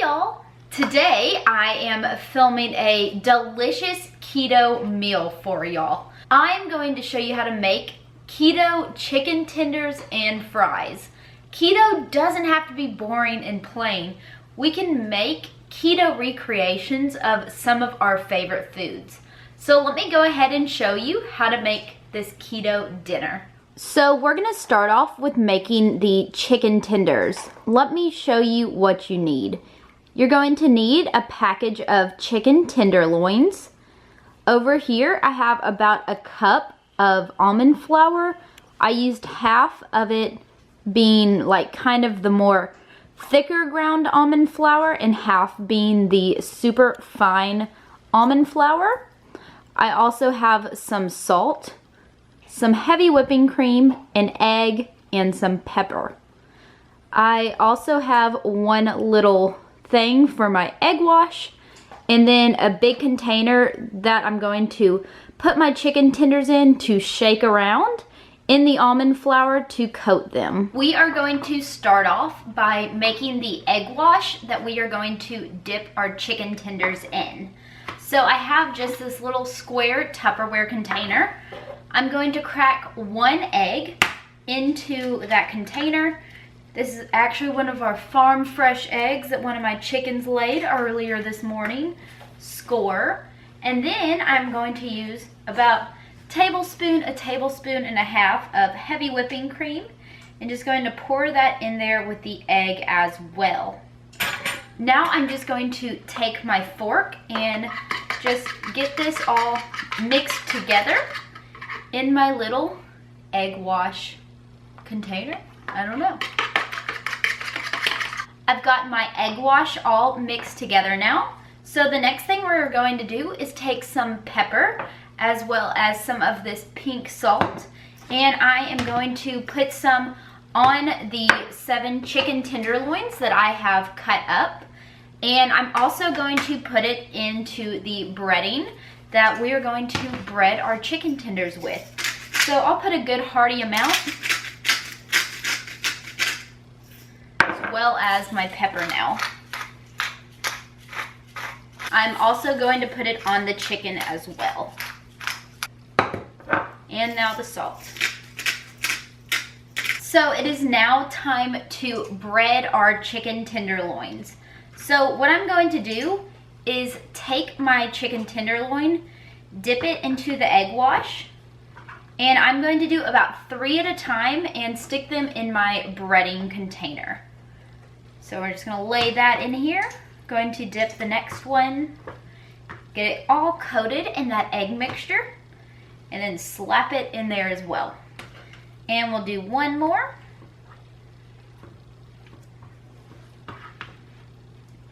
y'all! Today I am filming a delicious keto meal for y'all. I'm going to show you how to make keto chicken tenders and fries. Keto doesn't have to be boring and plain. We can make keto recreations of some of our favorite foods. So let me go ahead and show you how to make this keto dinner. So we're gonna start off with making the chicken tenders. Let me show you what you need. You're going to need a package of chicken tenderloins. Over here I have about a cup of almond flour. I used half of it being like kind of the more thicker ground almond flour and half being the super fine almond flour. I also have some salt, some heavy whipping cream, an egg, and some pepper. I also have one little thing for my egg wash, and then a big container that I'm going to put my chicken tenders in to shake around in the almond flour to coat them. We are going to start off by making the egg wash that we are going to dip our chicken tenders in. So I have just this little square Tupperware container. I'm going to crack one egg into that container. This is actually one of our farm fresh eggs that one of my chickens laid earlier this morning. Score. And then I'm going to use about a tablespoon and a half of heavy whipping cream, and just going to pour that in there with the egg as well. Now I'm just going to take my fork and just get this all mixed together in my little egg wash container. I don't know. I've got my egg wash all mixed together now. So the next thing we're going to do is take some pepper as well as some of this pink salt, and I am going to put some on the 7 chicken tenderloins that I have cut up, and I'm also going to put it into the breading that we are going to bread our chicken tenders with. So I'll put a good hearty amount, as well as my pepper now. I'm also going to put it on the chicken as well. And now the salt. So it is now time to bread our chicken tenderloins. So what I'm going to do is take my chicken tenderloin, dip it into the egg wash, and I'm going to do about 3 at a time and stick them in my breading container. So we're just gonna lay that in here. Going to dip the next one, get it all coated in that egg mixture, and then slap it in there as well. And we'll do one more.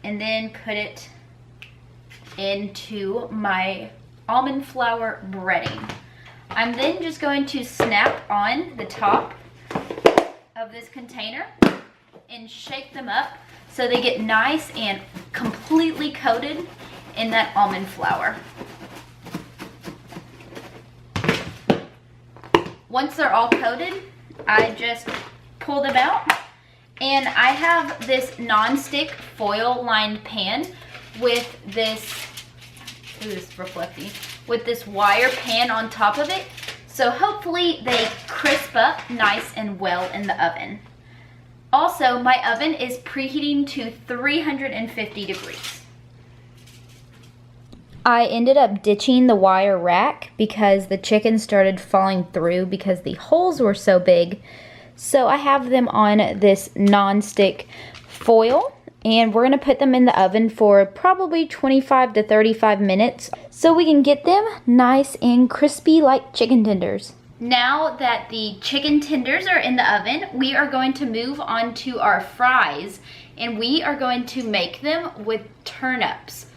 And then put it into my almond flour breading. I'm then just going to snap on the top of this container and shake them up so they get nice and completely coated in that almond flour. Once they're all coated, I just pull them out, and I have this non-stick foil lined pan with this, ooh, it's reflecting, with this wire pan on top of it, so hopefully they crisp up nice and well in the oven. Also, my oven is preheating to 350 degrees. I ended up ditching the wire rack because the chicken started falling through because the holes were so big. So I have them on this non-stick foil, and we're gonna put them in the oven for probably 25 to 35 minutes so we can get them nice and crispy like chicken tenders. Now that the chicken tenders are in the oven, we are going to move on to our fries, and we are going to make them with turnips.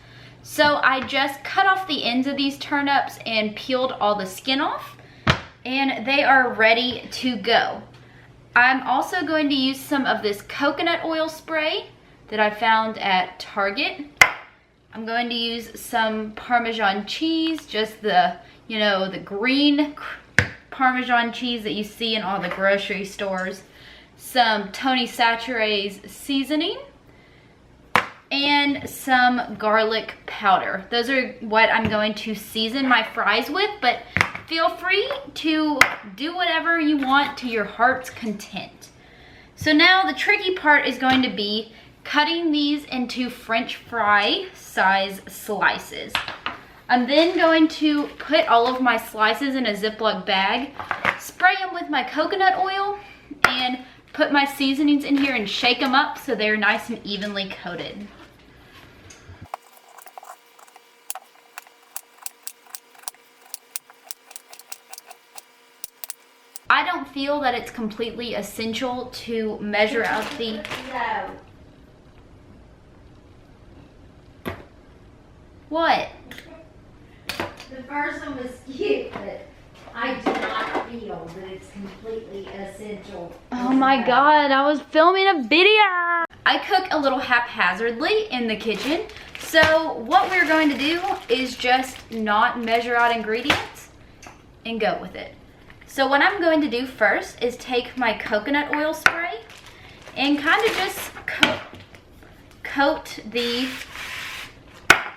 So I just cut off the ends of these turnips and peeled all the skin off, and they are ready to go. I'm also going to use some of this coconut oil spray that I found at Target. I'm going to use some Parmesan cheese, just the, you know, the green Parmesan cheese that you see in all the grocery stores. Some Tony Chachere's seasoning, and and some garlic powder. Those are what I'm going to season my fries with, but feel free to do whatever you want to your heart's content. So now the tricky part is going to be cutting these into French fry size slices. I'm then going to put all of my slices in a Ziploc bag, spray them with my coconut oil, and put my seasonings in here and shake them up so they're nice and evenly coated. I don't feel that it's completely essential to measure out the... What? The first one was cute, but I do not feel that it's completely essential. Oh my God, I was filming a video. I cook a little haphazardly in the kitchen. So what we're going to do is just not measure out ingredients and go with it. So what I'm going to do first is take my coconut oil spray and kind of just coat the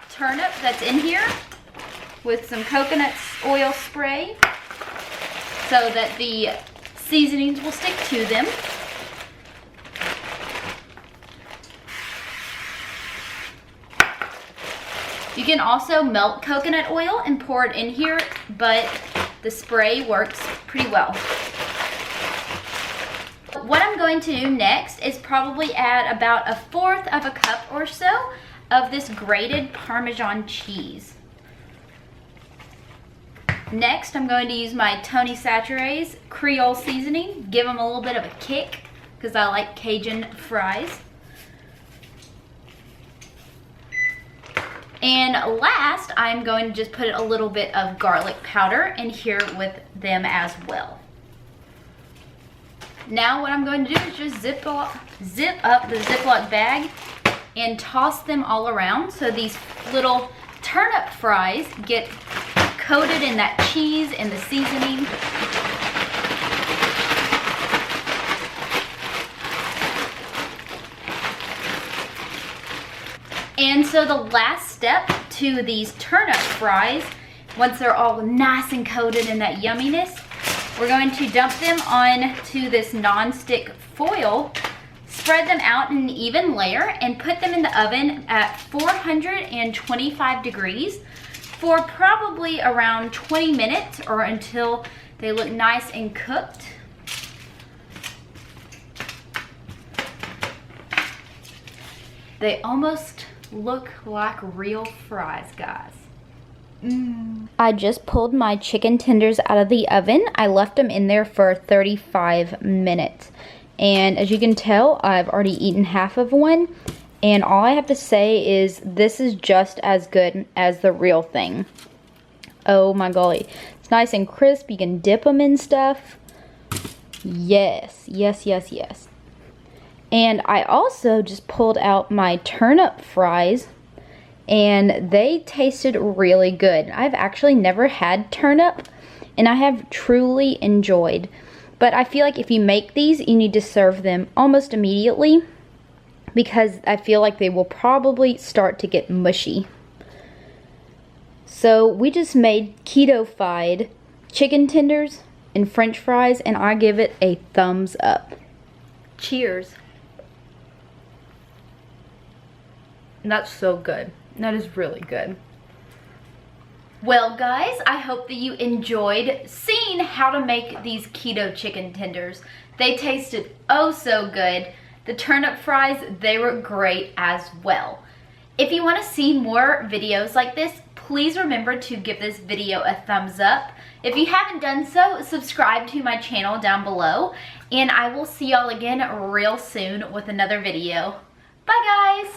turnip that's in here with some coconut oil spray so that the seasonings will stick to them. You can also melt coconut oil and pour it in here, but the spray works pretty well. What I'm going to do next is probably add about 1/4 of a cup or so of this grated Parmesan cheese. Next, I'm going to use my Tony Chachére's Creole seasoning, give them a little bit of a kick because I like Cajun fries. And last, I'm going to just put a little bit of garlic powder in here with them as well. Now what I'm going to do is just zip up the Ziploc bag and toss them all around so these little turnip fries get coated in that cheese and the seasoning. And so the last step to these turnip fries, once they're all nice and coated in that yumminess, we're going to dump them onto this non-stick foil, spread them out in an even layer, and put them in the oven at 425 degrees for probably around 20 minutes or until they look nice and cooked. They almost look like real fries, guys. I just pulled my chicken tenders out of the oven. I left them in there for 35 minutes. And as you can tell, I've already eaten half of one. And all I have to say is this is just as good as the real thing. Oh my golly. It's nice and crisp. You can dip them in stuff. Yes, yes, yes, yes. And I also just pulled out my turnip fries, and they tasted really good. I've actually never had turnip, and I have truly enjoyed. But I feel like if you make these, you need to serve them almost immediately, because I feel like they will probably start to get mushy. So we just made keto-fied chicken tenders and French fries, and I give it a thumbs up. Cheers. That's so good. That is really good. Well guys, I hope that you enjoyed seeing how to make these keto chicken tenders. They tasted oh so good. The turnip fries, they were great as well. If you want to see more videos like this, please remember to give this video a thumbs up. If you haven't done so, subscribe to my channel down below, and I will see y'all again real soon with another video. Bye guys!